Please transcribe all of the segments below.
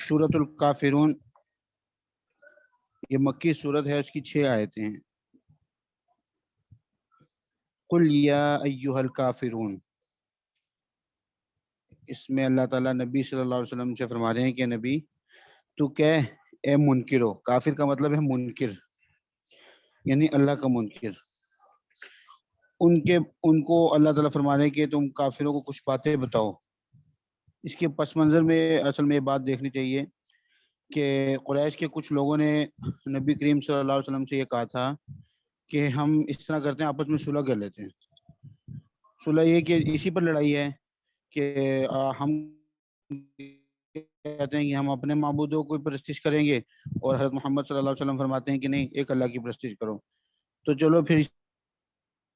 سورۃ الکافرون یہ مکی صورت ہے، اس کی 6 آیتیں ہیں۔ قل یا ایھا الکافرون، اس میں اللہ تعالیٰ نبی صلی اللہ علیہ وسلم سے فرما رہے ہیں کہ نبی تو کہہ اے منکر ہو۔ کافر کا مطلب ہے منکر، یعنی اللہ کا منکر۔ ان کو اللہ تعالیٰ فرما رہے ہیں کہ تم کافروں کو کچھ باتیں بتاؤ۔ اس کے پس منظر میں اصل میں یہ بات دیکھنی چاہیے کہ قریش کے کچھ لوگوں نے نبی کریم صلی اللہ علیہ وسلم سے یہ کہا تھا کہ ہم اس طرح کرتے ہیں، آپس میں صلح کر لیتے ہیں۔ صلح یہ کہ اسی پر لڑائی ہے کہ ہم کہتے ہیں کہ ہم اپنے معبودوں کو پرستش کریں گے، اور حضرت محمد صلی اللہ علیہ وسلم فرماتے ہیں کہ نہیں، ایک اللہ کی پرستش کرو۔ تو چلو پھر اس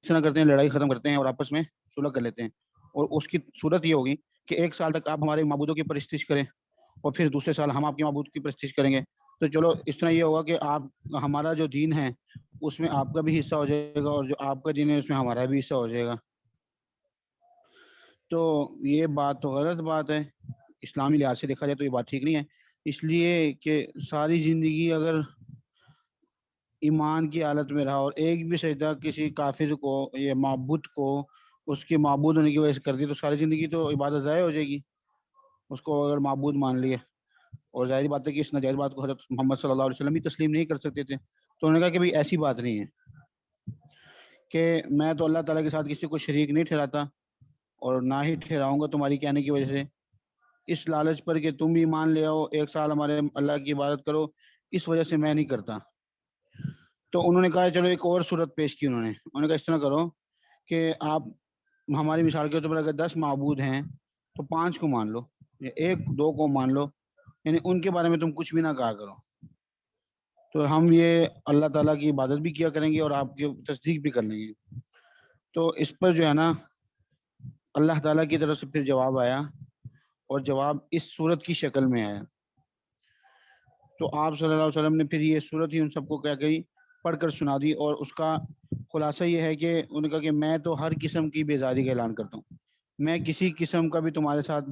طرح کرتے ہیں، لڑائی ختم کرتے ہیں اور آپس میں صلح کر لیتے ہیں، اور اس کی صورت یہ ہوگی کہ ایک سال تک آپ ہمارے معبودوں کی پرستش کریں اور پھر دوسرے سال ہم آپ کے معبود کی پرستش کریں گے۔ تو چلو اس طرح یہ ہوگا کہ آپ ہمارا جو دین ہے اس میں آپ کا بھی حصہ ہو جائے گا، اور جو آپ کا دین ہے اس میں ہمارا بھی حصہ ہو جائے گا۔ تو یہ بات تو غلط بات ہے، اسلامی لحاظ سے دیکھا جائے تو یہ بات ٹھیک نہیں ہے، اس لیے کہ ساری زندگی اگر ایمان کی حالت میں رہا اور ایک بھی سجدہ کسی کافر کو یا معبود کو اس کے معبود ہونے کی وجہ سے کر دی تو ساری زندگی تو عبادت ضائع ہو جائے گی، اس کو اگر معبود مان لیے۔ اور ظاہری بات ہے کہ اس ناجائز بات کو حضرت محمد صلی اللہ علیہ وسلم بھی تسلیم نہیں کر سکتے تھے، تو انہوں نے کہا کہ بھئی ایسی بات نہیں ہے کہ میں تو اللہ تعالیٰ کے ساتھ کسی کو شریک نہیں ٹھہراتا اور نہ ہی ٹھہراؤں گا تمہاری کہنے کی وجہ سے، اس لالچ پر کہ تم بھی مان لے آؤ، ایک سال ہمارے اللہ کی عبادت کرو، اس وجہ سے میں نہیں کرتا۔ تو انہوں نے کہا چلو ایک اور صورت پیش کی، انہوں نے کہا اس طرح کرو کہ آپ ہماری مثال کے طور پر اگر 10 معبود ہیں تو 5 کو مان لو یا 1-2 کو مان لو، یعنی ان کے بارے میں تم کچھ بھی نہ کہا کرو، تو ہم یہ اللہ تعالیٰ کی عبادت بھی کیا کریں گے اور آپ کی تصدیق بھی کر لیں گے۔ تو اس پر جو ہے نا اللہ تعالیٰ کی طرف سے پھر جواب آیا، اور جواب اس صورت کی شکل میں آیا۔ تو آپ صلی اللہ علیہ وسلم نے پھر یہ صورت ہی ان سب کو کیا کری، پڑھ کر سنا دی، اور اس کا خلاصہ یہ ہے کہ انہوں نے کہا کہ میں تو ہر قسم کی بیزاری کا اعلان کرتا ہوں، میں کسی قسم کا بھی تمہارے ساتھ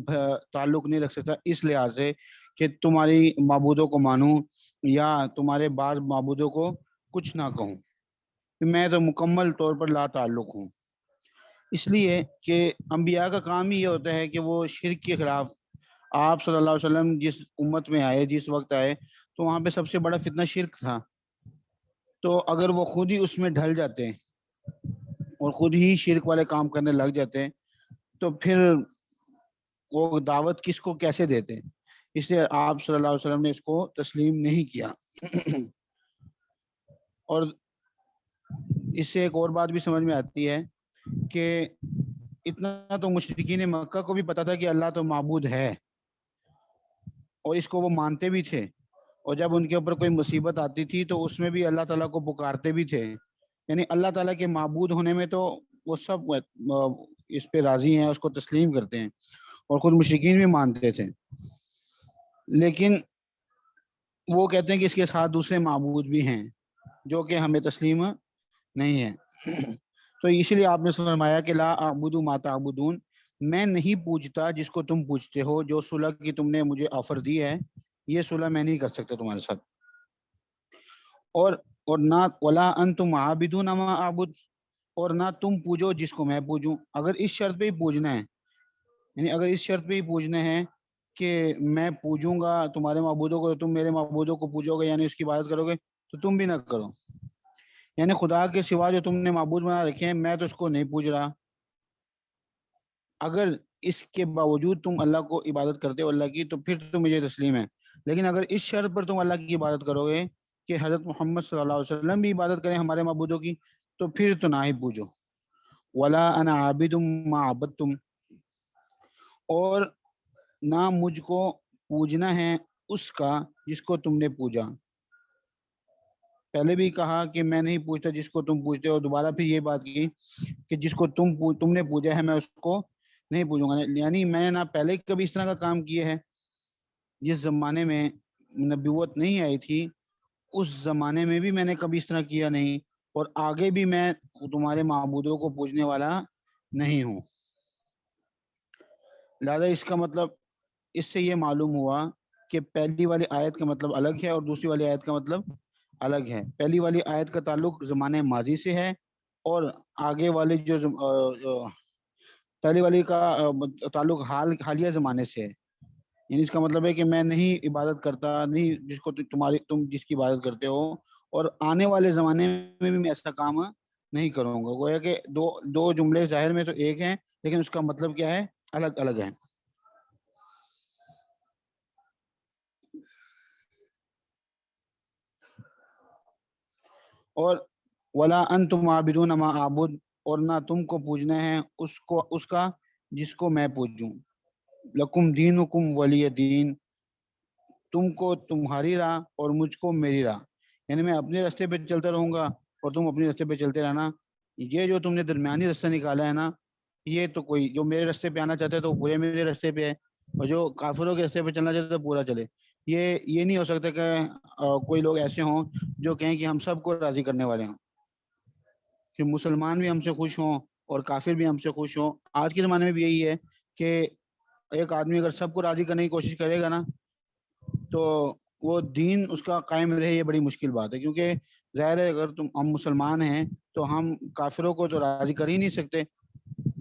تعلق نہیں رکھ سکتا اس لحاظ سے کہ تمہاری معبودوں کو مانوں یا تمہارے بعض معبودوں کو کچھ نہ کہوں، میں تو مکمل طور پر لا تعلق ہوں۔ اس لیے کہ انبیاء کا کام ہی یہ ہوتا ہے کہ وہ شرک کے خلاف، آپ صلی اللہ علیہ وسلم جس امت میں آئے، جس وقت آئے، تو وہاں پہ سب سے بڑا فتنہ شرک تھا، تو اگر وہ خود ہی اس میں ڈھل جاتے ہیں اور خود ہی شرک والے کام کرنے لگ جاتے ہیں تو پھر وہ دعوت کس کو کیسے دیتے ہیں؟ اس لیے آپ صلی اللہ علیہ وسلم نے اس کو تسلیم نہیں کیا۔ اور اس سے ایک اور بات بھی سمجھ میں آتی ہے کہ اتنا تو مشرکین مکہ کو بھی پتا تھا کہ اللہ تو معبود ہے، اور اس کو وہ مانتے بھی تھے، اور جب ان کے اوپر کوئی مصیبت آتی تھی تو اس میں بھی اللہ تعالیٰ کو پکارتے بھی تھے، یعنی اللہ تعالیٰ کے معبود ہونے میں تو وہ سب اس پہ راضی ہیں، اس کو تسلیم کرتے ہیں، اور خود مشرکین بھی مانتے تھے، لیکن وہ کہتے ہیں کہ اس کے ساتھ دوسرے معبود بھی ہیں جو کہ ہمیں تسلیم نہیں ہے۔ تو اسی لیے آپ نے فرمایا کہ لا اعبد ما تعبدون، میں نہیں پوجتا جس کو تم پوجتے ہو، جو صلح کی تم نے مجھے آفر دی ہے یہ صلح میں نہیں کر سکتا تمہارے ساتھ، اور نہ ولا انتم عابدون ما اعبد، اور نہ تم پوجو جس کو میں پوجوں۔ اگر اس شرط پہ ہی پوجنا ہے، یعنی اگر اس شرط پہ ہی پوجنا ہے کہ میں پوجوں گا تمہارے معبودوں کو، تم میرے معبودوں کو پوجو گے یعنی اس کی عبادت کرو گے، تو تم بھی نہ کرو، یعنی خدا کے سوا جو تم نے معبود بنا رکھے ہیں میں تو اس کو نہیں پوج رہا، اگر اس کے باوجود تم اللہ کو عبادت کرتے ہو اللہ کی تو پھر تو مجھے تسلیم ہے، لیکن اگر اس شرط پر تم اللہ کی عبادت کرو گے کہ حضرت محمد صلی اللہ علیہ وسلم بھی عبادت کریں ہمارے معبودوں کی، تو پھر تو نہ ہی پوجو۔ ولا انا عابد ما عبدتم، اور نہ مجھ کو پوجنا ہے اس کا جس کو تم نے پوجا۔ پہلے بھی کہا کہ میں نہیں پوچھتا جس کو تم پوچھتے ہو، دوبارہ پھر یہ بات کی کہ جس کو تم نے پوجا ہے میں اس کو نہیں پوجوں گا، یعنی میں نے نہ پہلے کبھی اس طرح کا کام کیا ہے، جس زمانے میں نبوت نہیں آئی تھی اس زمانے میں بھی میں نے کبھی اس طرح کیا نہیں، اور آگے بھی میں تمہارے معبودوں کو پوجنے والا نہیں ہوں۔ لہذا اس کا مطلب اس سے یہ معلوم ہوا کہ پہلی والی آیت کا مطلب الگ ہے اور دوسری والی آیت کا مطلب الگ ہے. پہلی والی آیت کا تعلق زمانے ماضی سے ہے اور آگے والے جو پہلی والی کا تعلق حالیہ زمانے سے ہے. یعنی اس کا مطلب ہے کہ میں نہیں عبادت کرتا، نہیں جس کو تم جس کی عبادت کرتے ہو، اور آنے والے زمانے میں بھی میں ایسا کام نہیں کروں گا. گویا کہ دو جملے ظاہر میں تو ایک ہیں لیکن اس کا مطلب کیا ہے، الگ الگ ہے. اور ولا انتم عابدون ما اعبد، اور نہ تم کو پوجنا ہے اس کا جس کو میں پوجوں. لکم دینکم ولی دین، تم کو تمہاری راہ اور مجھ کو میری راہ. یعنی میں اپنے راستے پہ چلتا رہوں گا اور تم اپنے راستے پہ چلتے رہنا. یہ جو تم نے درمیانی راستہ نکالا ہے نا، یہ تو کوئی جو میرے راستے پہ آنا چاہتا ہے تو پورے میرے راستے پہ ہے، اور جو کافروں کے راستے پہ چلنا چاہتا ہے تو پورا چلے. یہ نہیں ہو سکتا کہ کوئی لوگ ایسے ہوں جو کہیں کہ ہم سب کو راضی کرنے والے ہوں، کہ مسلمان بھی ہم سے خوش ہوں اور کافر بھی ہم سے خوش ہوں. آج کے زمانے میں بھی یہی ہے کہ ایک آدمی اگر سب کو راضی کرنے کی کوشش کرے گا نا تو وہ دین اس کا قائم رہے، یہ بڑی مشکل بات ہے. کیونکہ ظاہر ہے اگر ہم مسلمان ہیں تو ہم کافروں کو تو راضی کر ہی نہیں سکتے.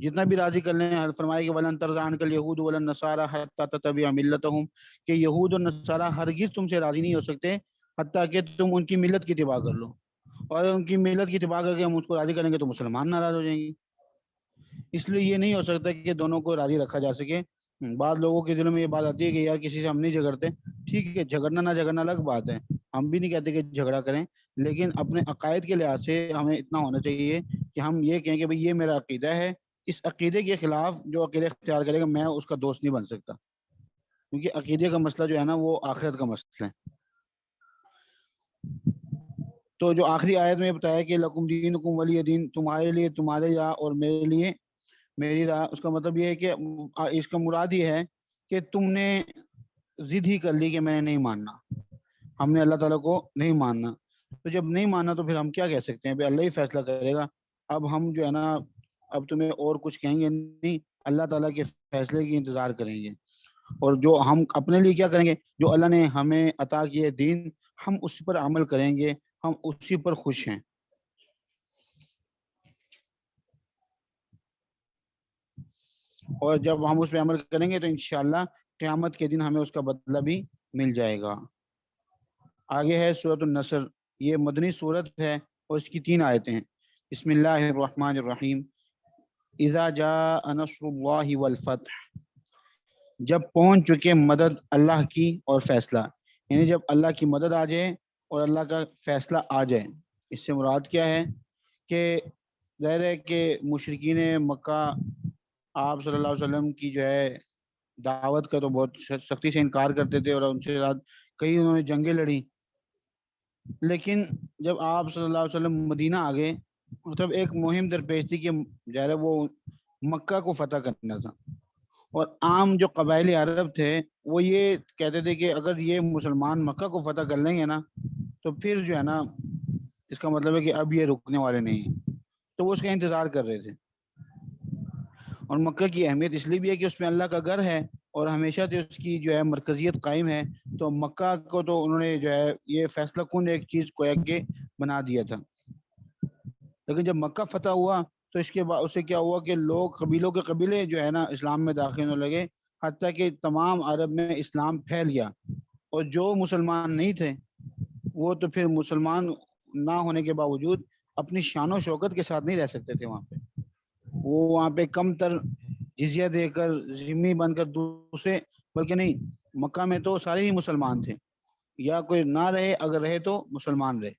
جتنا بھی راضی کر لیں، فرمائے کہ ولن ترضى عنك اليهود ولا النصارى حتى تتبع ملتهم، کہ یہود اور نصارہ ہرگز تم سے راضی نہیں ہو سکتے حتیٰ کہ تم ان کی ملت کی اتباع کر لو. اور ان کی ملت کی اتباع کر کے ہم اس کو راضی کریں گے تو مسلمان ناراض ہو جائیں گے. اس لیے یہ نہیں ہو سکتا کہ دونوں کو راضی رکھا جا سکے. بعض لوگوں کے دلوں میں یہ بات آتی ہے کہ یار کسی سے ہم نہیں جھگڑتے. ٹھیک ہے، جھگڑنا نہ جھگڑنا الگ بات ہے، ہم بھی نہیں کہتے کہ جھگڑا کریں، لیکن اپنے عقائد کے لحاظ سے ہمیں اتنا ہونا چاہیے کہ ہم یہ کہیں کہ بھئی یہ میرا عقیدہ ہے، اس عقیدے کے خلاف جو عقیدہ اختیار کرے گا میں اس کا دوست نہیں بن سکتا. کیونکہ عقیدے کا مسئلہ جو ہے نا وہ آخرت کا مسئلہ ہے. تو جو آخری آیت میں بتایا کہ لکم دینکم ولی دین، تمہارے لیے تمہارے راہ اور میرے لیے میری راہ، اس کا مطلب یہ ہے کہ اس کا مراد یہ ہے کہ تم نے ضد ہی کر لی کہ میں نے نہیں ماننا، ہم نے اللہ تعالیٰ کو نہیں ماننا. تو جب نہیں ماننا تو پھر ہم کیا کہہ سکتے ہیں؟ بھائی اللہ ہی فیصلہ کرے گا. اب ہم جو ہے نا اب تمہیں اور کچھ کہیں گے نہیں، اللہ تعالیٰ کے فیصلے کی انتظار کریں گے. اور جو ہم اپنے لیے کیا کریں گے، جو اللہ نے ہمیں عطا کیے دین، ہم اس پر عمل کریں گے، ہم اسی پر خوش ہیں. اور جب ہم اس پہ عمل کریں گے تو انشاءاللہ قیامت کے دن ہمیں اس کا بدلہ بھی مل جائے گا. آگے ہے سورۃ النصر، یہ مدنی سورت ہے اور اس کی 3 آیتیں ہیں. بسم اللہ الرحمن الرحیم. اذا جاء نصر اللہ والفتح، جب پہنچ چکے مدد اللہ کی اور فیصلہ. یعنی جب اللہ کی مدد آ جائے اور اللہ کا فیصلہ آ جائے. اس سے مراد کیا ہے کہ ظاہر ہے کہ مشرکین مکہ آپ صلی اللہ علیہ وسلم کی جو ہے دعوت کا تو بہت سختی سے انکار کرتے تھے اور ان سے ساتھ کئی انہوں نے جنگیں لڑی. لیکن جب آپ صلی اللہ علیہ وسلم مدینہ آ گئے تب ایک مہم درپیش تھی کہ ظاہر ہے وہ مکہ کو فتح کرنا تھا. اور عام جو قبائلی عرب تھے وہ یہ کہتے تھے کہ اگر یہ مسلمان مکہ کو فتح کر لیں گے نا تو پھر جو ہے نا اس کا مطلب ہے کہ اب یہ رکنے والے نہیں ہیں. تو وہ اس کا انتظار کر رہے تھے. اور مکہ کی اہمیت اس لیے بھی ہے کہ اس میں اللہ کا گھر ہے اور ہمیشہ سے اس کی جو ہے مرکزیت قائم ہے. تو مکہ کو تو انہوں نے جو ہے یہ فیصلہ کن ایک چیز کو کہ بنا دیا تھا. لیکن جب مکہ فتح ہوا تو اس کے بعد اس سے کیا ہوا کہ لوگ قبیلوں کے قبیلے جو ہے نا اسلام میں داخل ہونے لگے، حتیٰ کہ تمام عرب میں اسلام پھیل گیا. اور جو مسلمان نہیں تھے وہ تو پھر مسلمان نہ ہونے کے باوجود اپنی شان و شوکت کے ساتھ نہیں رہ سکتے تھے وہاں پہ. وہ وہاں پہ کم تر جزیہ دے کر ذمہ بن کر دوسرے، بلکہ نہیں، مکہ میں تو سارے ہی مسلمان تھے، یا کوئی نہ رہے اگر رہے تو مسلمان رہے.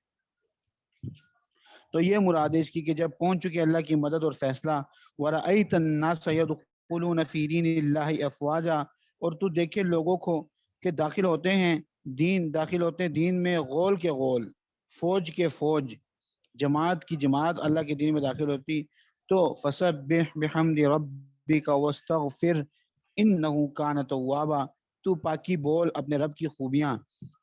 تو یہ مراد ہے اس کی کہ جب پہنچ چکے اللہ کی مدد اور فیصلہ. وَرَأَيْتَ النَّاسَ يَدْخُلُونَ فِي دِينِ اللَّهِ أَفْوَاجًا، اور تو دیکھے لوگوں کو کہ داخل ہوتے ہیں دین میں غول کے غول، فوج کے فوج، جماعت کی جماعت اللہ کے دین میں داخل ہوتی. تو فَسَبِّحْ بِحَمْدِ رَبِّكَ وَاسْتَغْفِرْ إِنَّهُ كَانَ تَوَّابًا، تو پاکی بول اپنے رب کی خوبیاں،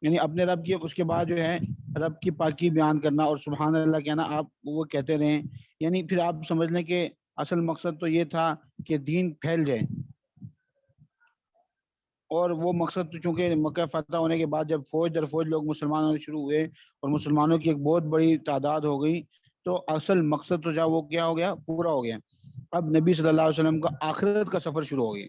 یعنی اپنے رب کی، اس کے بعد جو ہے رب کی پاکی بیان کرنا اور سبحان اللہ کہنا، آپ وہ کہتے رہیں. یعنی پھر آپ سمجھ لیں کہ اصل مقصد تو یہ تھا کہ دین پھیل جائے. اور وہ مقصد تو چونکہ مکہ فتح ہونے کے بعد جب فوج در فوج لوگ مسلمان ہونے شروع ہوئے اور مسلمانوں کی ایک بہت بڑی تعداد ہو گئی، تو اصل مقصد تو وہ کیا ہو گیا، پورا ہو گیا۔ اب نبی صلی اللہ علیہ وسلم کا آخرت کا سفر شروع ہو گیا،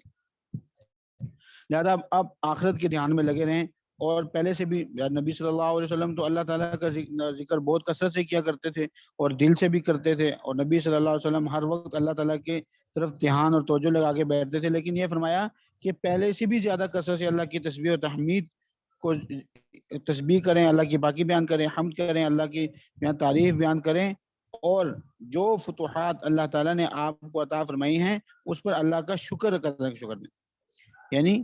لہٰذا اب آخرت کے دھیان میں لگے رہیں۔ اور پہلے سے بھی نبی صلی اللہ علیہ وسلم تو اللہ تعالیٰ کا ذکر بہت کثرت سے کیا کرتے تھے اور دل سے بھی کرتے تھے، اور نبی صلی اللہ علیہ وسلم ہر وقت اللہ تعالیٰ کے طرف دھیان اور توجہ لگا کے بیٹھتے تھے، لیکن یہ فرمایا کہ پہلے سے بھی زیادہ کثرت سے اللہ کی تسبیح و تحمید کو تسبیح کریں، اللہ کی پاکی بیان کریں، حمد کریں، اللہ کی تعریف بیان کریں، اور جو فتوحات اللہ تعالیٰ نے آپ کو عطا فرمائی ہیں اس پر اللہ کا شکر دیں، یعنی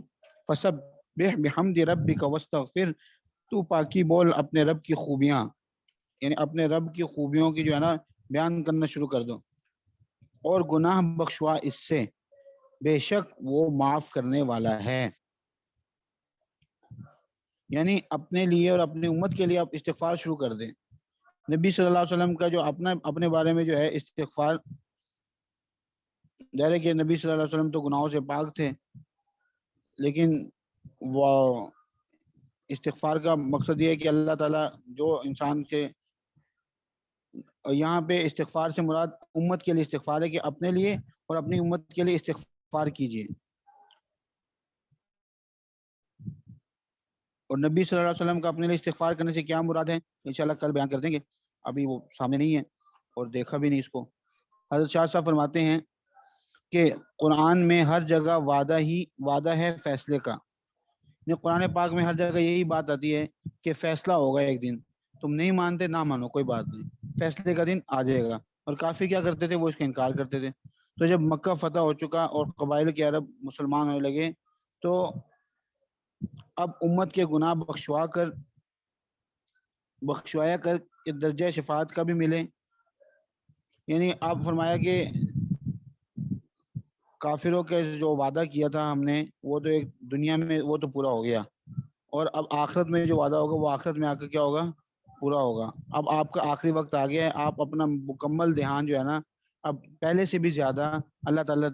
فسبح بحمد ربک واستغفر، تو پاکی بول اپنے رب کی خوبیاں، یعنی اپنے رب کی خوبیوں کی جو ہے نا بیان کرنا شروع کر دو، اور گناہ بخشوا اس سے، بے شک وہ معاف کرنے والا ہے۔ یعنی اپنے لیے اور اپنی امت کے لیے آپ استغفار شروع کر دیں۔ نبی صلی اللہ علیہ وسلم کا جو اپنے بارے میں جو ہے استغفار، ظاہر ہے کہ نبی صلی اللہ علیہ وسلم تو گناہوں سے پاک تھے، لیکن وہ استغفار کا مقصد یہ ہے کہ اللہ تعالیٰ جو انسان کے، یہاں پہ استغفار سے مراد امت کے لیے استغفار ہے کہ اپنے لیے اور اپنی امت کے لیے استغفار کیجیے۔ اور نبی صلی اللہ علیہ وسلم کا اپنے لیے استغفار کرنے سے کیا مراد ہے، انشاءاللہ کل بیان کر دیں گے، ابھی وہ سامنے نہیں ہے اور دیکھا بھی نہیں اس کو۔ حضرت شاہ صاحب فرماتے ہیں کہ قرآن میں ہر جگہ وعدہ ہے فیصلے کا، قرآن پاک میں ہر جگہ یہی بات آتی ہے کہ فیصلہ ہوگا ایک دن، تم نہیں مانتے نہ مانو، کوئی بات نہیں، فیصلے کا دن آ جائے گا۔ اور کافر کیا کرتے تھے، وہ اس کا انکار کرتے تھے۔ تو جب مکہ فتح ہو چکا اور قبائل کے عرب مسلمان ہونے لگے، تو اب امت کے گناہ بخشوایا کر کے درجہ شفاعت کا بھی ملے۔ یعنی آپ فرمایا کہ کافروں کے جو وعدہ کیا تھا ہم نے، وہ تو ایک دنیا میں وہ تو پورا ہو گیا، اور اب آخرت میں جو وعدہ ہوگا وہ آخرت میں آ کر کیا ہوگا، پورا ہوگا۔ اب آپ کا آخری وقت آ گیا ہے، آپ اپنا مکمل دھیان جو ہے نا اب پہلے سے بھی زیادہ اللہ تعالیٰ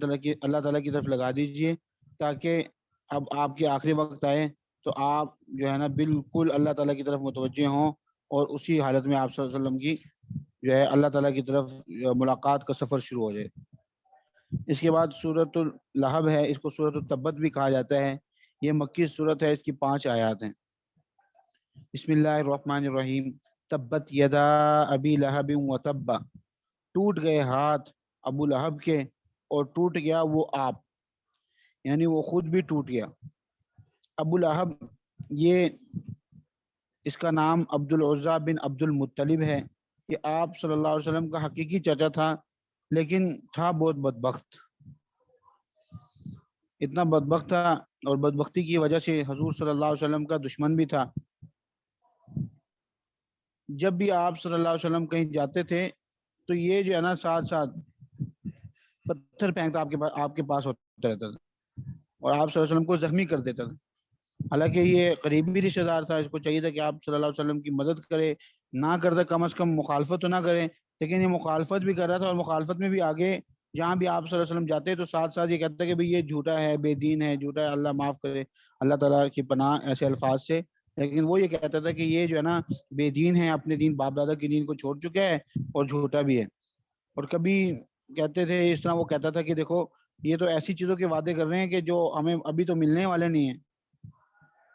کی طرف لگا دیجئے، تاکہ اب آپ کے آخری وقت آئے تو آپ جو ہے نا بالکل اللہ تعالیٰ کی طرف متوجہ ہوں، اور اسی حالت میں آپ صلی اللہ علیہ وسلم کی جو ہے اللہ تعالیٰ کی طرف ملاقات کا سفر شروع ہو جائے۔ اس کے بعد سورۃ اللہب ہے، اس کو سورۃ التبت بھی کہا جاتا ہے، یہ مکی صورت ہے، اس کی 5 آیات ہیں۔ بسم اللہ الرحمن الرحیم، تبت یدا ابی لہب و تب، ٹوٹ گئے ہاتھ ابو لہب کے اور ٹوٹ گیا وہ آپ، یعنی وہ خود بھی ٹوٹ گیا۔ ابو لہب یہ اس کا نام عبد العزیٰ بن عبد المطلب ہے، یہ آپ صلی اللہ علیہ وسلم کا حقیقی چچا تھا، لیکن تھا بہت بدبخت، اتنا بدبخت تھا، اور بدبختی کی وجہ سے حضور صلی اللہ علیہ وسلم کا دشمن بھی تھا۔ جب بھی آپ صلی اللہ علیہ وسلم کہیں جاتے تھے تو یہ جو ہے نا ساتھ ساتھ پتھر پھینکتا آپ کے پاس ہوتا رہتا تھا، اور آپ صلی اللہ علیہ وسلم کو زخمی کر دیتا تھا۔ حالانکہ یہ قریبی رشتہ دار تھا، اس کو چاہیے تھا کہ آپ صلی اللہ علیہ وسلم کی مدد کرے، نہ کرتا کم از کم مخالفت تو نہ کرے، لیکن یہ مخالفت بھی کر رہا تھا، اور مخالفت میں بھی آگے جہاں بھی آپ صلی اللہ علیہ وسلم جاتے تو ساتھ ساتھ یہ کہتا ہے کہ بھئی یہ جھوٹا ہے، بے دین ہے، جھوٹا ہے، اللہ معاف کرے، اللہ تعالیٰ کی پناہ ایسے الفاظ سے۔ لیکن وہ یہ کہتا تھا کہ یہ جو ہے نا بے دین ہے، اپنے دین باپ دادا کی دین کو چھوڑ چکا ہے، اور جھوٹا بھی ہے۔ اور کبھی کہتے تھے اس طرح، وہ کہتا تھا کہ دیکھو یہ تو ایسی چیزوں کے وعدے کر رہے ہیں کہ جو ہمیں ابھی تو ملنے والے نہیں ہیں،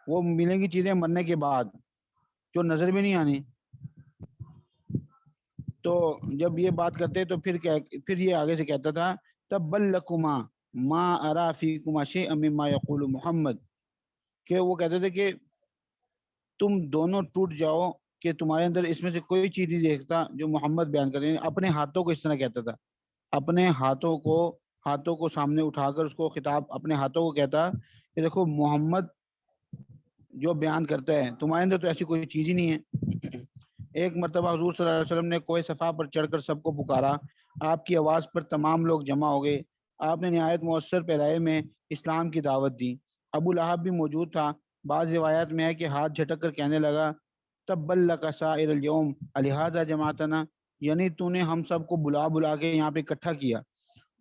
وہ ملیں گی چیزیں مرنے کے بعد جو نظر بھی نہیں آنی۔ تو جب یہ بات کرتے تو پھر یہ آگے سے کہتا تھا تبا لکما ما ارا فیکما شیئا مما یقول محمد، کہ وہ کہتے تھے کہ تم دونوں ٹوٹ جاؤ کہ تمہارے اندر اس میں سے کوئی چیز نہیں دیکھتا جو محمد بیان کر رہے ہیں۔ اپنے ہاتھوں کو اس طرح کہتا تھا، اپنے ہاتھوں کو سامنے اٹھا کر اس کو خطاب اپنے ہاتھوں کو کہتا کہ دیکھو محمد جو بیان کرتا ہے تمہارے اندر تو ایسی کوئی چیز ہی نہیں ہے۔ ایک مرتبہ حضور صلی اللہ علیہ وسلم نے کوہ صفا پر چڑھ کر سب کو پکارا، آپ کی آواز پر تمام لوگ جمع ہو گئے، آپ نے نہایت مؤثر پیرائے میں اسلام کی دعوت دی۔ ابو لہب بھی موجود تھا، بعض روایات میں ہے کہ ہاتھ جھٹک کر کہنے لگا تبا لک سائر الیوم الہذا جماعتنا، یعنی تو نے ہم سب کو بلا کے یہاں پہ اکٹھا کیا۔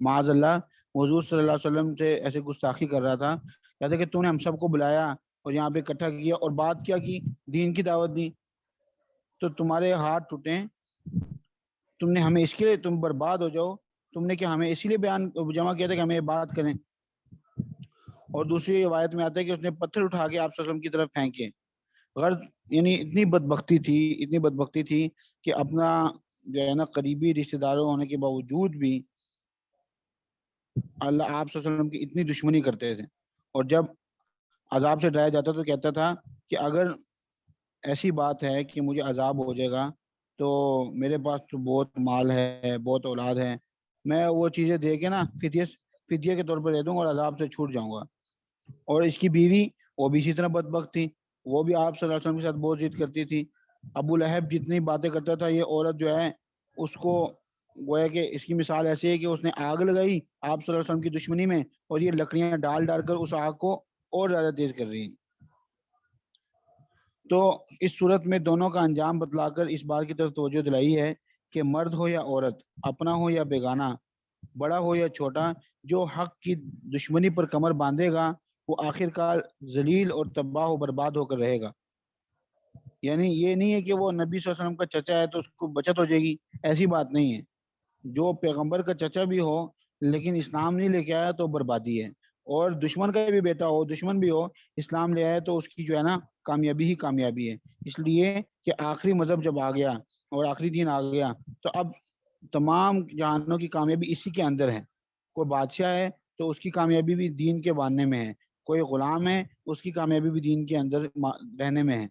معاذ اللہ، حضور صلی اللہ علیہ وسلم سے ایسے گستاخی کر رہا تھا، کہتے کہ تو نے ہم سب کو بلایا اور یہاں پہ اکٹھا کیا اور بات کیا کی، دین کی دعوت دی، تو تمہارے ہاتھ ٹوٹے، تم نے ہمیں اس کے لیے تم برباد ہو جاؤ، تم نے کیا ہمیں اسی لیے بیان جمع کیا تھا کہ ہمیں یہ بات کریں؟ اور دوسری روایت میں آتا ہے کہ اس نے پتھر اٹھا کے آپ صلی اللہ علیہ وسلم کی طرف پھینکے. غرض یعنی اتنی بدبختی تھی، اتنی بدبختی تھی کہ اپنا جو ہے نا قریبی رشتہ داروں ہونے کے باوجود بھی اللہ آپ صلی اللہ علیہ وسلم کی اتنی دشمنی کرتے تھے. اور جب عذاب سے ڈرایا جاتا تو کہتا تھا کہ اگر ایسی بات ہے کہ مجھے عذاب ہو جائے گا تو میرے پاس تو بہت مال ہے، بہت اولاد ہے، میں وہ چیزیں دے کے نا فدیہ کے طور پر دے دوں گا اور عذاب سے چھوٹ جاؤں گا. اور اس کی بیوی وہ بھی اسی طرح بدبخت تھی، وہ بھی آپ صلی اللہ علیہ وسلم کے ساتھ بہت ضد کرتی تھی. ابو لہب جتنی باتیں کرتا تھا، یہ عورت جو ہے اس کو گویا کہ اس کی مثال ایسی ہے کہ اس نے آگ لگائی آپ صلی اللہ علیہ وسلم کی دشمنی میں اور یہ لکڑیاں ڈال ڈال کر اس آگ کو اور زیادہ تیز کر رہی ہیں. تو اس صورت میں دونوں کا انجام بتلا کر اس بات کی طرف توجہ دلائی ہے کہ مرد ہو یا عورت، اپنا ہو یا بیگانہ، بڑا ہو یا چھوٹا، جو حق کی دشمنی پر کمر باندھے گا وہ آخر کار ذلیل اور تباہ و برباد ہو کر رہے گا. یعنی یہ نہیں ہے کہ وہ نبی صلی اللہ علیہ وسلم کا چچا ہے تو اس کو بچت ہو جائے گی، ایسی بات نہیں ہے. جو پیغمبر کا چچا بھی ہو لیکن اسلام نہیں لے کے آیا تو بربادی ہے، اور دشمن کا بھی بیٹا ہو، دشمن بھی ہو، اسلام لے آیا تو اس کی جو ہے نا کامیابی ہی کامیابی ہے. اس لیے کہ آخری مذہب جب آ گیا اور آخری دین آ گیا تو اب تمام جہانوں کی کامیابی اسی کے اندر ہے. کوئی بادشاہ ہے تو اس کی کامیابی بھی دین کے ماننے میں ہے، کوئی غلام ہے اس کی کامیابی بھی دین کے اندر رہنے میں ہے.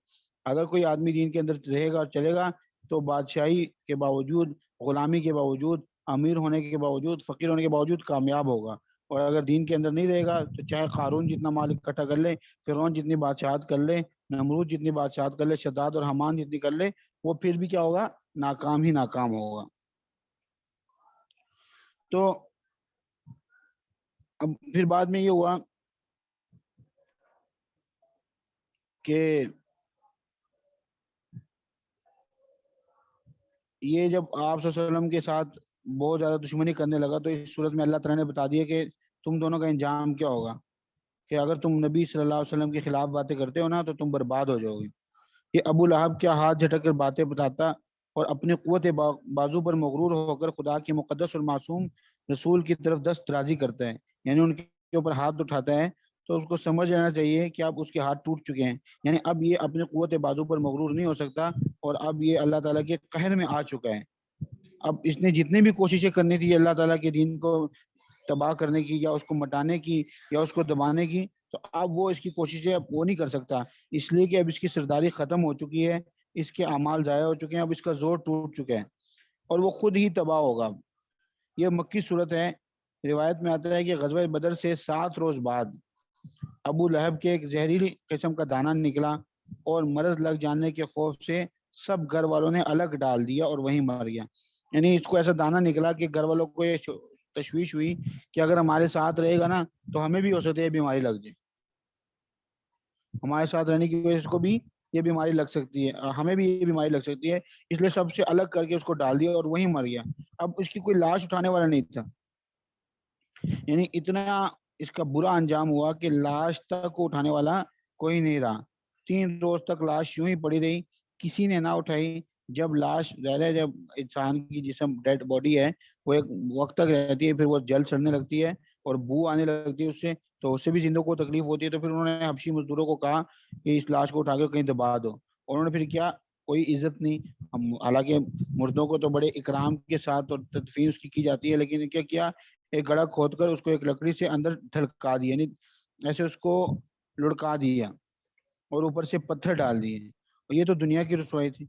اگر کوئی آدمی دین کے اندر رہے گا اور چلے گا تو بادشاہی کے باوجود، غلامی کے باوجود، امیر ہونے کے باوجود، فقیر ہونے کے باوجود کامیاب ہوگا. اور اگر دین کے اندر نہیں رہے گا تو چاہے قارون جتنا مال اکٹھا کر لے، فرعون جتنی بادشاہت کر لے، نمرود جتنی بادشاہت کر لے، شداد اور حمان جتنی کر لے، وہ پھر بھی کیا ہوگا؟ ناکام ہی ناکام ہوگا. تو اب پھر بعد میں یہ ہوا کہ یہ جب آپ صلی اللہ علیہ وسلم کے ساتھ بہت زیادہ دشمنی کرنے لگا تو اس صورت میں اللہ تعالیٰ نے بتا دیا کہ تم دونوں کا انجام کیا ہوگا، کہ اگر تم نبی صلی اللہ علیہ وسلم کے خلاف باتیں کرتے ہو نا تو تم برباد ہو جاؤ گے. یہ ابو لہب کیا ہاتھ جھٹک کر باتیں بتاتا اور اپنی قوت بازو پر مغرور ہو کر خدا کے مقدس اور معصوم رسول کی طرف دست درازی کرتا ہے، یعنی ان کے اوپر ہاتھ اٹھاتا ہے تو اس کو سمجھ لینا چاہیے کہ اب اس کے ہاتھ ٹوٹ چکے ہیں. یعنی اب یہ اپنی قوت بازو پر مغرور نہیں ہو سکتا اور اب یہ اللہ تعالیٰ کے قہر میں آ چکا ہے. اب اس نے جتنی بھی کوششیں کرنی تھی اللہ تعالیٰ کے دین کو تباہ کرنے کی یا اس کو مٹانے کی یا اس کو دبانے کی، تو اب وہ اس کی کوششیں اب وہ نہیں کر سکتا، اس لیے کہ اب اس کی سرداری ختم ہو چکی ہے، اس کے اعمال ضائع ہو چکے ہیں، اب اس کا زور ٹوٹ چکا ہے اور وہ خود ہی تباہ ہوگا. یہ مکی صورت ہے. روایت میں آتا ہے کہ غزوہ بدر سے 7 روز بعد ابو لہب کے ایک زہریلی قسم کا دانہ نکلا اور مرض لگ جانے کے خوف سے سب گھر والوں نے الگ ڈال دیا اور وہیں مر گیا. یعنی اس کو ایسا دانہ نکلا کہ گھر والوں کو یہ تشویش ہوئی کہ اگر ہمارے ساتھ رہے گا نا تو ہمیں بھی ہو سکتا ہے یہ بیماری لگ جائے، ہمارے ساتھ رہنے کی وجہ سے کو بھی یہ بیماری لگ سکتی ہے، ہمیں بھی یہ بیماری لگ سکتی ہے، اس لیے سب سے الگ کر کے اس کو ڈال دیا اور وہیں مر گیا. اب اس کی کوئی لاش اٹھانے والا نہیں تھا. یعنی اتنا اس کا برا انجام ہوا کہ لاش تک کو اٹھانے والا کوئی نہیں رہا. 3 روز تک لاش یوں ہی پڑی رہی، کسی نے نہ اٹھائی. جب لاش ظاہر ہے جب انسان کی جسم ڈیڈ باڈی ہے وہ ایک وقت تک رہتی ہے، پھر وہ جل سڑنے لگتی ہے اور بو آنے لگتی ہے اس سے، تو اس سے بھی زندوں کو تکلیف ہوتی ہے. تو پھر انہوں نے حبشی مزدوروں کو کہا کہ اس لاش کو اٹھا کے کہیں دبا دو. اور انہوں نے پھر کیا، کوئی عزت نہیں، حالانکہ مردوں کو تو بڑے اکرام کے ساتھ اور تدفین اس کی جاتی ہے، لیکن کیا کیا ایک گڑھا کھود کر اس کو ایک لکڑی سے اندر ڈھلکا دیا، یعنی ایسے اس کو لڑکا دیا اور اوپر سے پتھر ڈال دیے. اور یہ تو دنیا کی رسوائی تھی.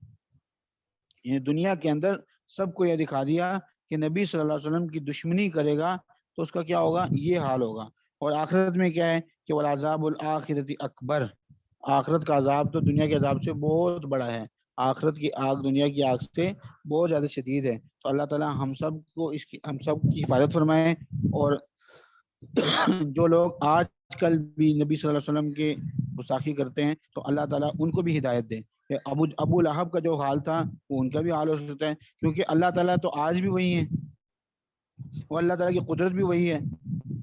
یہ دنیا کے اندر سب کو یہ دکھا دیا کہ نبی صلی اللہ علیہ وسلم کی دشمنی کرے گا تو اس کا کیا ہوگا، یہ حال ہوگا. اور آخرت میں کیا ہے کہ والعذاب الآخرۃ اکبر، آخرت کا عذاب تو دنیا کے عذاب سے بہت بڑا ہے. آخرت کی آگ دنیا کی آگ سے بہت زیادہ شدید ہے. تو اللہ تعالیٰ ہم سب کو ہم سب کی حفاظت فرمائے. اور جو لوگ آج کل بھی نبی صلی اللہ علیہ وسلم کے گستاخی کرتے ہیں تو اللہ تعالیٰ ان کو بھی ہدایت دے. ابو لہب کا جو حال تھا وہ ان کا بھی حال ہو سکتا ہے، کیونکہ اللہ تعالیٰ تو آج بھی وہی ہے، وہ اللہ تعالیٰ کی قدرت بھی وہی ہے.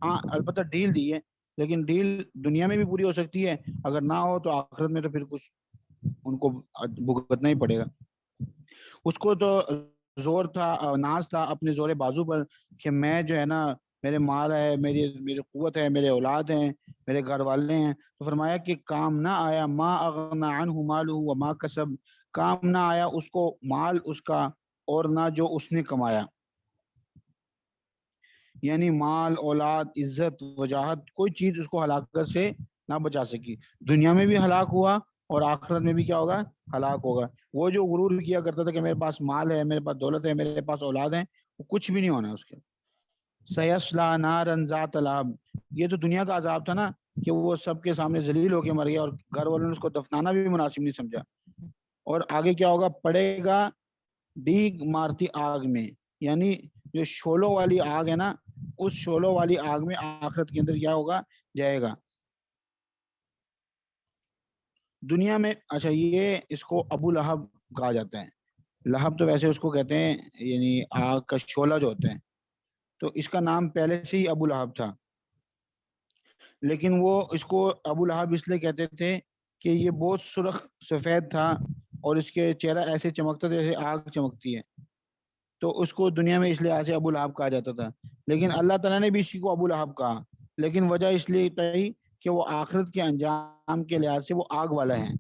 ہاں البتہ ڈیل دی ہے، لیکن ڈیل دنیا میں بھی پوری ہو سکتی ہے، اگر نہ ہو تو آخرت میں تو پھر کچھ ان کو بھگتنا ہی پڑے گا۔ اس کو تو زور تھا، ناز تھا اپنے زور بازو پر کہ میں جو ہے نا، میرے مال ہے، میری قوت ہے، میرے اولاد ہیں، میرے گھر والے ہیں، تو فرمایا کہ کام نہ آیا، ما اغنى عنہ مالہ وما کسب، کام نہ آیا اس کو مال اس کا اور نہ جو اس نے کمایا، یعنی مال، اولاد، عزت، وجاہت، کوئی چیز اس کو ہلاکت سے نہ بچا سکی، دنیا میں بھی ہلاک ہوا اور آخرت میں بھی کیا ہوگا، ہلاک ہوگا۔ وہ جو غرور کیا کرتا تھا کہ میرے پاس مال ہے، میرے پاس دولت ہے، میرے پاس اولاد ہیں، وہ کچھ بھی نہیں ہونا اس کے۔ سیصلی نارا ذات لہب، یہ تو دنیا کا عذاب تھا نا کہ وہ سب کے سامنے ذلیل ہو کے مر گیا اور گھر والوں نے اس کو دفنانا بھی مناسب نہیں سمجھا۔ اور آگے کیا ہوگا، پڑے گا ڈیگ مارتی آگ میں، یعنی جو شولوں والی آگ ہے نا، اس شولوں والی آگ میں آخرت کے اندر کیا ہوگا، جائے گا۔ دنیا میں اچھا یہ اس کو ابو لہب کہا جاتا ہے، لہب تو ویسے اس کو کہتے ہیں یعنی آگ کا شعلہ جو ہوتا ہے، تو اس کا نام پہلے سے ہی ابو لہب تھا، لیکن وہ اس کو ابو لہب اس لیے کہتے تھے کہ یہ بہت سرخ سفید تھا اور اس کے چہرہ ایسے چمکتا تھا جیسے آگ چمکتی ہے، تو اس کو دنیا میں اس لحاظ سے ابو لہب کہا جاتا تھا۔ لیکن اللہ تعالیٰ نے بھی اسی کو ابو لہب کہا، لیکن وجہ اس لیے تھی کہ وہ آخرت کے انجام کے لحاظ سے وہ آگ والا ہے،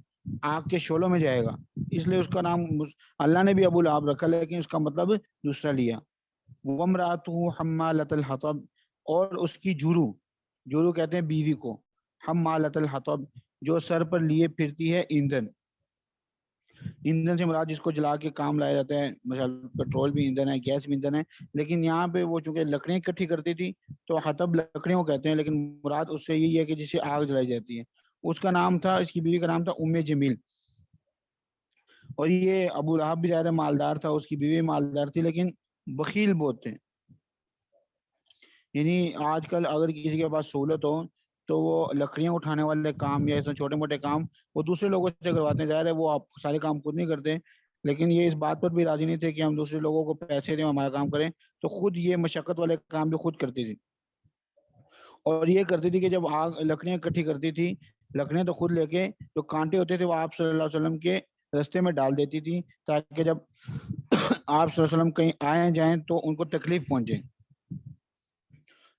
آگ کے شعلوں میں جائے گا، اس لیے اس کا نام اللہ نے بھی ابو لہب رکھا، لیکن اس کا مطلب دوسرا لیا۔ وامرأتہ حمالۃ الحطب، اور اس کی جورو، جورو کہتے ہیں بیوی کو، حمالۃ الحطب، جو سر پر لیے پھرتی ہے ایندھن، ایندھن سے مراد جس کو جلا کے کام لایا جاتا ہے، مثلا پیٹرول بھی ایندھن ہے، گیس بھی ایندھن ہے، لیکن یہاں پہ وہ چونکہ لکڑیاں اکٹھی کرتی تھی تو حطب لکڑیوں کو کہتے ہیں، لیکن مراد اس سے یہی ہے کہ جسے آگ جلائی جاتی ہے۔ اس کا نام تھا، اس کی بیوی کا نام تھا ام جمیل، اور یہ ابو لہب بھی زیادہ مالدار تھا، اس کی بیوی مالدار تھی، لیکن بخیل بہت تھے۔ یعنی آج کل اگر کسی کے پاس سہولت ہو تو وہ لکڑیاں اٹھانے والے کام یا ایسے چھوٹے موٹے کام وہ دوسرے لوگوں سے کرواتے ہیں، ظاہر ہے وہ آپ سارے کام خود نہیں کرتے، لیکن یہ اس بات پر بھی راضی نہیں تھے کہ ہم دوسرے لوگوں کو پیسے دیں ہمارا کام کریں، تو خود یہ مشقت والے کام بھی خود کرتی تھی، اور یہ کرتی تھی کہ جب آگ لکڑیاں اکٹھی کرتی تھی، لکڑیاں تو خود لے کے جو کانٹے ہوتے تھے وہ آپ صلی اللہ علیہ وسلم کے رستے میں ڈال دیتی تھی، تاکہ جب آپ صلی اللہ علیہ وسلم کہیں آئیں جائیں تو ان کو تکلیف پہنچے۔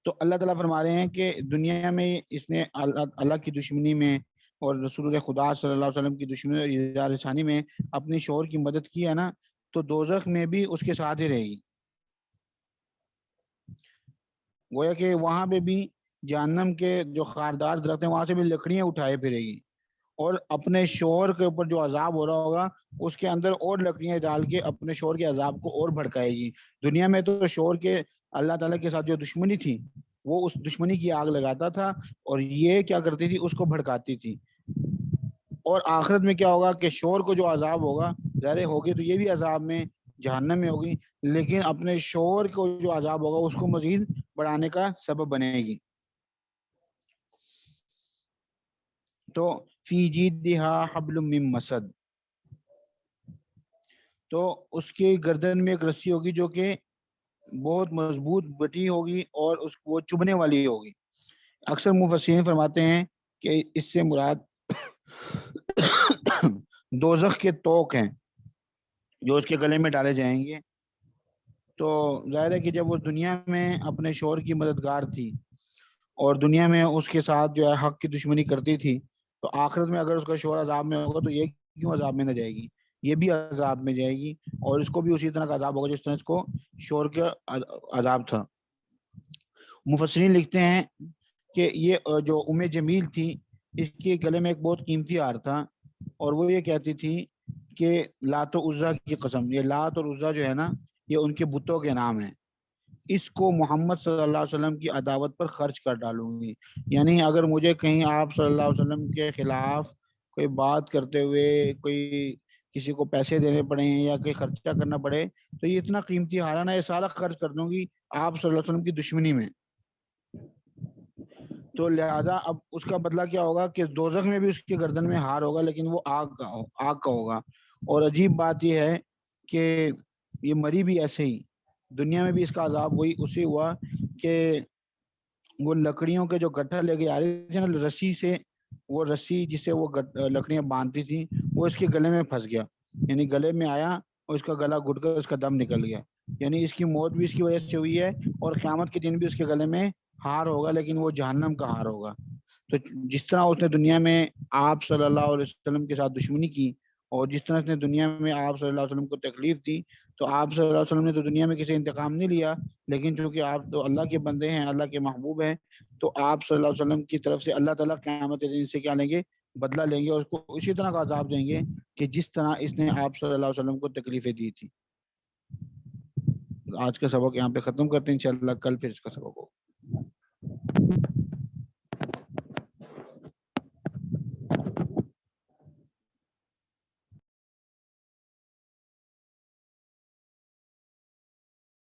تو اللہ تعالیٰ فرما رہے ہیں کہ دنیا میں اس نے اللہ کی دشمنی میں اور رسول خدا صلی اللہ علیہ وسلم کی دشمنی اور اظہار لسانی میں اپنی شوہر کی مدد کی ہے نا، تو دوزخ میں بھی اس کے ساتھ ہی رہے گی، گویا کہ وہاں پہ بھی جہنم کے جو خاردار درخت ہیں وہاں سے بھی لکڑیاں اٹھائے پھرے گی، اور اپنے شوہر کے اوپر جو عذاب ہو رہا ہوگا اس کے اندر اور لکڑیاں ڈال کے اپنے شوہر کے عذاب کو اور بھڑکائے گی۔ دنیا میں تو شوہر کے اللہ تعالیٰ کے ساتھ جو دشمنی تھی وہ اس دشمنی کی آگ لگاتا تھا، اور یہ کیا کرتی تھی، اس کو بھڑکاتی تھی۔ اور آخرت میں کیا ہوگا کہ شوہر کو جو عذاب ہوگا، ظاہر ہوگی تو یہ بھی عذاب میں جہنم میں ہوگی، لیکن اپنے شوہر کو جو عذاب ہوگا اس کو مزید بڑھانے کا سبب بنے گی۔ تو فی جیدہا حبل من مسد، تو اس کے گردن میں ایک رسی ہوگی جو کہ بہت مضبوط بٹی ہوگی اور اس وہ چبھنے والی ہوگی۔ اکثر مفسرین فرماتے ہیں کہ اس سے مراد دوزخ کے توق ہیں جو اس کے گلے میں ڈالے جائیں گے۔ تو ظاہر ہے کہ جب وہ دنیا میں اپنے شوہر کی مددگار تھی اور دنیا میں اس کے ساتھ جو ہے حق کی دشمنی کرتی تھی، تو آخرت میں اگر اس کا شوہر عذاب میں ہوگا تو یہ کیوں عذاب میں نہ جائے گی، یہ بھی عذاب میں جائے گی، اور اس کو بھی اسی طرح کا عذاب ہوگا جس طرح اس کو شوہر کا عذاب تھا۔ مفسرین لکھتے ہیں کہ یہ جو ام جمیل تھی اس کے گلے میں ایک بہت قیمتی ہار تھا، اور وہ یہ کہتی تھی کہ لات و عزا کی قسم، یہ لات اور عزا جو ہے نا یہ ان کے بتوں کے نام ہیں، اس کو محمد صلی اللہ علیہ وسلم کی عداوت پر خرچ کر ڈالوں گی، یعنی اگر مجھے کہیں آپ صلی اللہ علیہ وسلم کے خلاف کوئی بات کرتے ہوئے کوئی کسی کو پیسے دینے پڑے یا کوئی خرچہ کرنا پڑے تو یہ اتنا قیمتی ہارا نا یہ سارا خرچ کر دوں گی آپ صلی اللہ علیہ وسلم کی دشمنی میں۔ تو لہذا اب اس کا بدلہ کیا ہوگا کہ دوزخ میں بھی اس کے گردن میں ہار ہوگا، لیکن وہ آگ کا ہوگا۔ اور عجیب بات یہ ہے کہ یہ مری بھی ایسے ہی، دنیا میں بھی اس کا عذاب وہی اسی ہوا کہ وہ لکڑیوں کے جو گٹھا لے کے آ رہی تھی نا رسی سے، وہ رسی جس سے وہ لکڑیاں باندھتی تھی وہ اس کے گلے میں پھنس گیا، یعنی گلے میں آیا اور اس کا گلا گھٹ کر اس کا دم نکل گیا، یعنی اس کی موت بھی اس کی وجہ سے ہوئی ہے، اور قیامت کے دن بھی اس کے گلے میں ہار ہوگا، لیکن وہ جہنم کا ہار ہوگا۔ تو جس طرح اس نے دنیا میں آپ صلی اللہ علیہ وسلم کے ساتھ دشمنی کی، اور جس طرح اس نے دنیا میں آپ صلی اللہ علیہ وسلم کو تکلیف دی، تو آپ صلی اللہ علیہ وسلم نے تو دنیا میں کسی انتقام نہیں لیا، لیکن چونکہ آپ تو اللہ کے بندے ہیں، اللہ کے محبوب ہیں، تو آپ صلی اللہ علیہ وسلم کی طرف سے اللہ تعالیٰ قیامت کے دن سے کیا لیں گے؟ بدلہ لیں گے، اور اس کو اسی طرح کا عذاب دیں گے کہ جس طرح اس نے آپ صلی اللہ علیہ وسلم کو تکلیفیں دی تھی۔ آج کا سبق یہاں پہ ختم کرتے ہیں، انشاءاللہ کل پھر اس کا سبق ہوگا۔